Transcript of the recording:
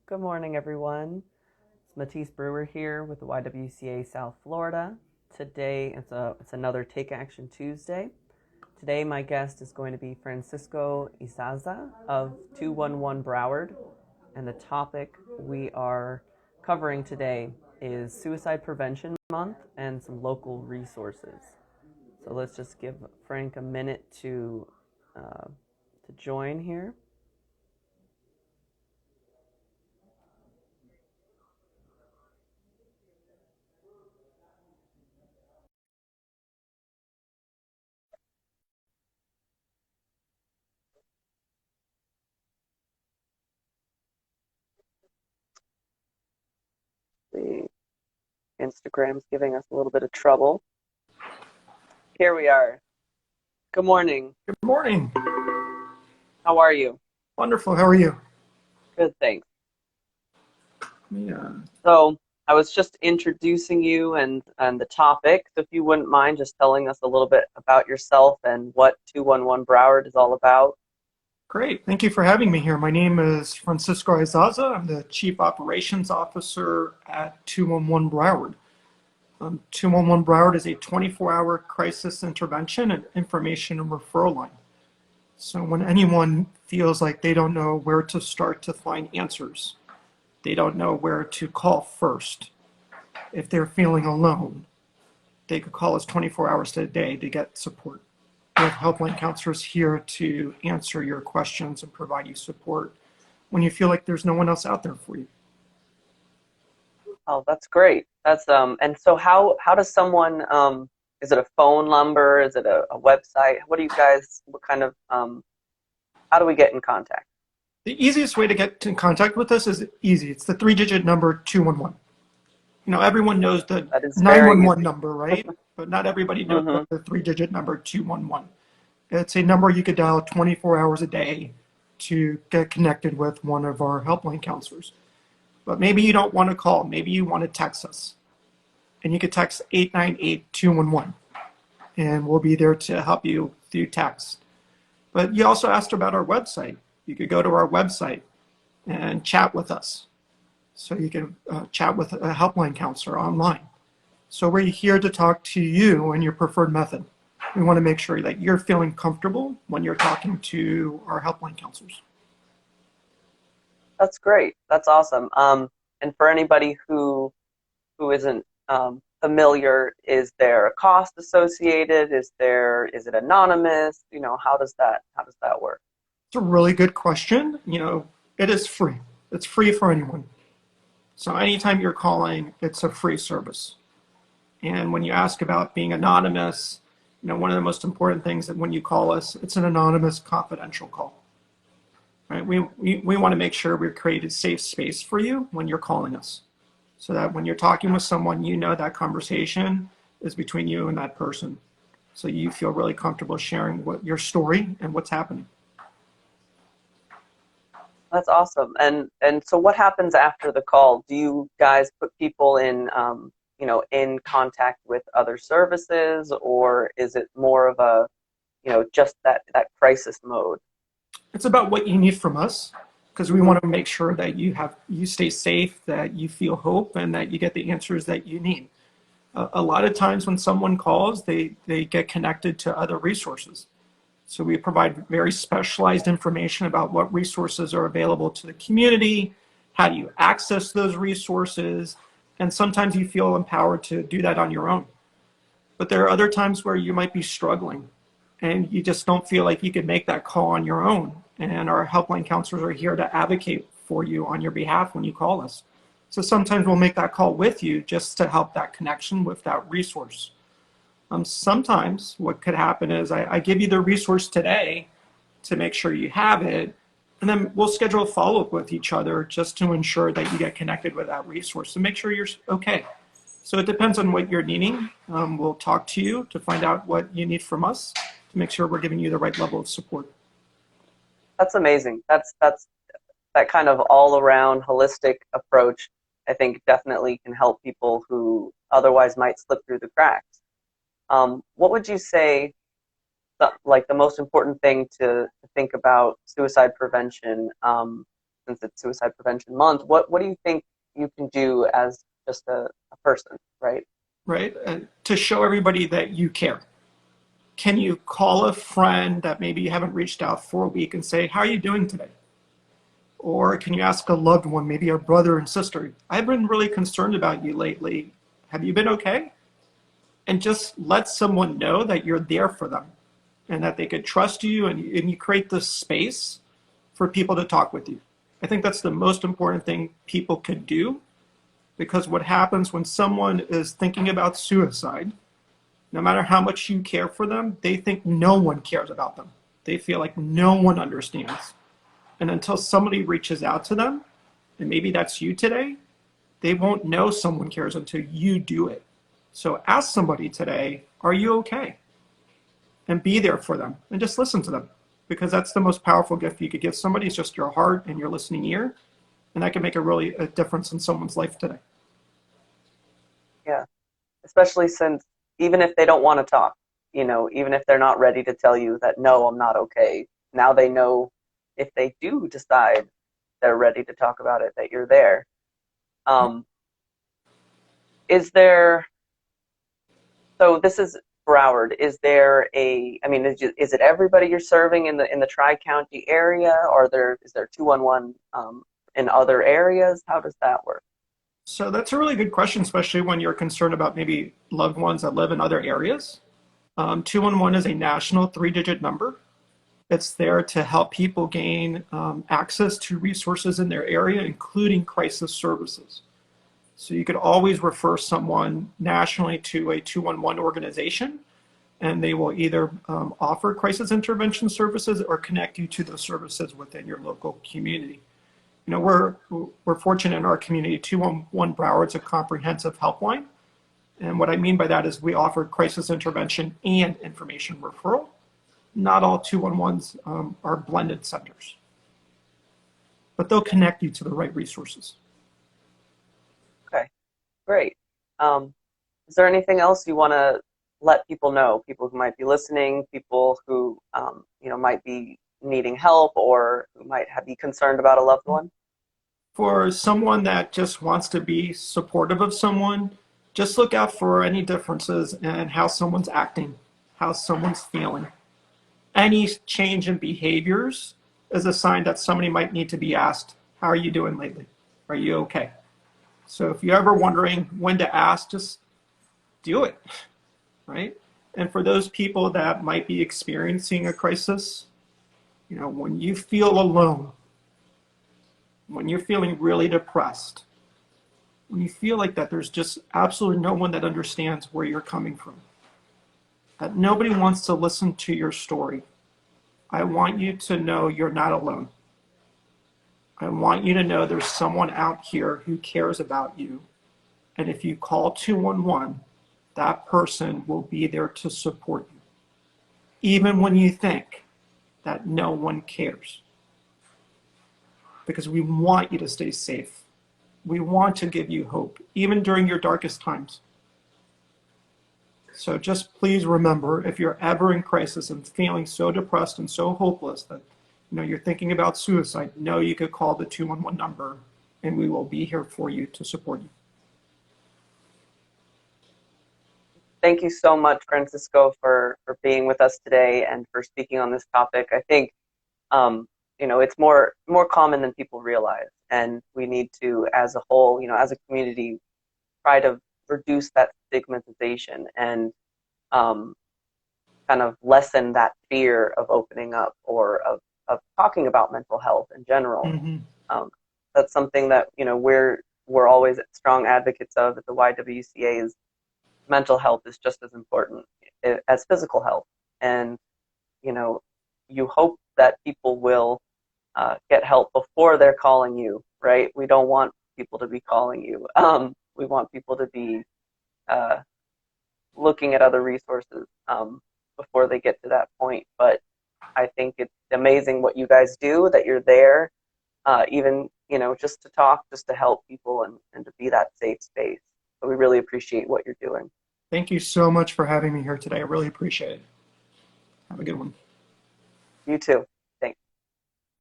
Good morning, everyone. It's Matisse Bruer here with the YWCA South Florida. Today, it's another Take Action Tuesday. Today, my guest is going to be Francisco Isaza of 211 Broward, and the topic we are covering today is Suicide Prevention Month and some local resources. So let's just give Frank a minute to join here. The Instagram's giving us a little bit of trouble. Here we are. Good morning. Good morning. How are you? Wonderful. How are you? Good, thanks. Yeah. So I was just introducing you and the topic. So if you wouldn't mind just telling us a little bit about yourself and what 211 Broward is all about. Great. Thank you for having me here. My name is Francisco Isaza. I'm the Chief Operations Officer at 211 Broward. 211 Broward is a 24-hour crisis intervention and information and referral line. So when anyone feels like they don't know where to start to find answers, they don't know where to call first, if they're feeling alone, they could call us 24 hours a day to get support. We have helpline counselors here to answer your questions and provide you support when you feel like there's no one else out there for you. Oh, that's great. That's and so how does someone is it a phone number? Is it a website? What kind of how do we get in contact? The easiest way to get in contact with us is easy. It's the three-digit number 211. Everyone knows the That is very 911 easy. number, right? But not everybody knows Mm-hmm. the three-digit number 211. It's a number you could dial 24 hours a day to get connected with one of our helpline counselors. But maybe you don't want to call. Maybe you want to text us. And you could text 898-211, and we'll be there to help you through text. But you also asked about our website. You could go to our website and chat with us. So you can chat with a helpline counselor online. So we're here to talk to you and your preferred method. We want to make sure that you're feeling comfortable when you're talking to our helpline counselors. That's great. That's awesome. And for anybody who isn't familiar, is there a cost associated? Is it anonymous? How does that work? It's a really good question. It is free. It's free for anyone. So anytime you're calling, it's a free service. And when you ask about being anonymous, one of the most important things that when you call us, it's an anonymous, confidential call. Right? We want to make sure we create a safe space for you when you're calling us, so that when you're talking with someone, that conversation is between you and that person. So you feel really comfortable sharing your story and what's happening. That's awesome. And so what happens after the call? Do you guys put people in contact with other services, or is it more of a, just that crisis mode? It's about what you need from us, because we Mm-hmm. want to make sure that you stay safe, that you feel hope, and that you get the answers that you need. A lot of times when someone calls, they get connected to other resources. So we provide very specialized information about what resources are available to the community, how do you access those resources, and sometimes you feel empowered to do that on your own. But there are other times where you might be struggling and you just don't feel like you could make that call on your own. And our helpline counselors are here to advocate for you on your behalf when you call us. So sometimes we'll make that call with you just to help that connection with that resource. Sometimes what could happen is I give you the resource today to make sure you have it, and then we'll schedule a follow-up with each other just to ensure that you get connected with that resource to make sure you're okay. So it depends on what you're needing. We'll talk to you to find out what you need from us to make sure we're giving you the right level of support. That's amazing. That's that kind of all around holistic approach, I think definitely can help people who otherwise might slip through the cracks. What would you say, like the most important thing to think about suicide prevention? since it's Suicide Prevention Month, what do you think you can do as just a person, right? Right? To show everybody that you care. Can you call a friend that maybe you haven't reached out for a week and say, how are you doing today? Or can you ask a loved one, maybe a brother and sister, I've been really concerned about you lately. Have you been okay? And just let someone know that you're there for them and that they could trust you, and you create this space for people to talk with you. I think that's the most important thing people could do, because what happens when someone is thinking about suicide, no matter how much you care for them, they think no one cares about them. They feel like no one understands. And until somebody reaches out to them, and maybe that's you today, they won't know someone cares until you do it. So ask somebody today, are you okay? And be there for them and just listen to them, because that's the most powerful gift you could give somebody, is just your heart and your listening ear. And that can make a difference in someone's life today. Yeah, especially since even if they don't want to talk, even if they're not ready to tell you that, no, I'm not okay, now they know if they do decide they're ready to talk about it, that you're there. Is there, so this is Broward, is there is it everybody you're serving in the Tri-County area, or is there 211 in other areas? How does that work? So that's a really good question, especially when you're concerned about maybe loved ones that live in other areas. 211 is a national 3-digit number. It's there to help people gain access to resources in their area, including crisis services. So you could always refer someone nationally to a 211 organization, and they will either offer crisis intervention services or connect you to those services within your local community. We're fortunate in our community. 211 Broward's a comprehensive helpline. And what I mean by that is we offer crisis intervention and information referral. Not all 211s are blended centers, but they'll connect you to the right resources. Okay, great. Is there anything else you want to let people know? People who might be listening, people who might be needing help, or who might be concerned about a loved one? For someone that just wants to be supportive of someone, just look out for any differences in how someone's acting, how someone's feeling. Any change in behaviors is a sign that somebody might need to be asked, how are you doing lately? Are you okay? So if you're ever wondering when to ask, just do it, right? And for those people that might be experiencing a crisis, when you feel alone, when you're feeling really depressed, when you feel like that there's just absolutely no one that understands where you're coming from, that nobody wants to listen to your story, I want you to know you're not alone. I want you to know there's someone out here who cares about you. And if you call 211, that person will be there to support you, even when you think that no one cares. Because we want you to stay safe. We want to give you hope, even during your darkest times. So just please remember, if you're ever in crisis and feeling so depressed and so hopeless that you're thinking about suicide, know you could call the 211 number, and we will be here for you to support you. Thank you so much, Francisco, for being with us today and for speaking on this topic. I think it's more common than people realize, and we need to, as a whole, as a community, try to reduce that stigmatization and kind of lessen that fear of opening up, or of talking about mental health in general. Mm-hmm. That's something that we're always strong advocates of at the YWCA. Is mental health is just as important as physical health, and you hope that people will get help before they're calling you, right? We don't want people to be calling you. We want people to be looking at other resources before they get to that point. But I think it's amazing what you guys do, that you're there, even just to talk, just to help people, and to be that safe space. So we really appreciate what you're doing. Thank you so much for having me here today. I really appreciate it. Have a good one. You too.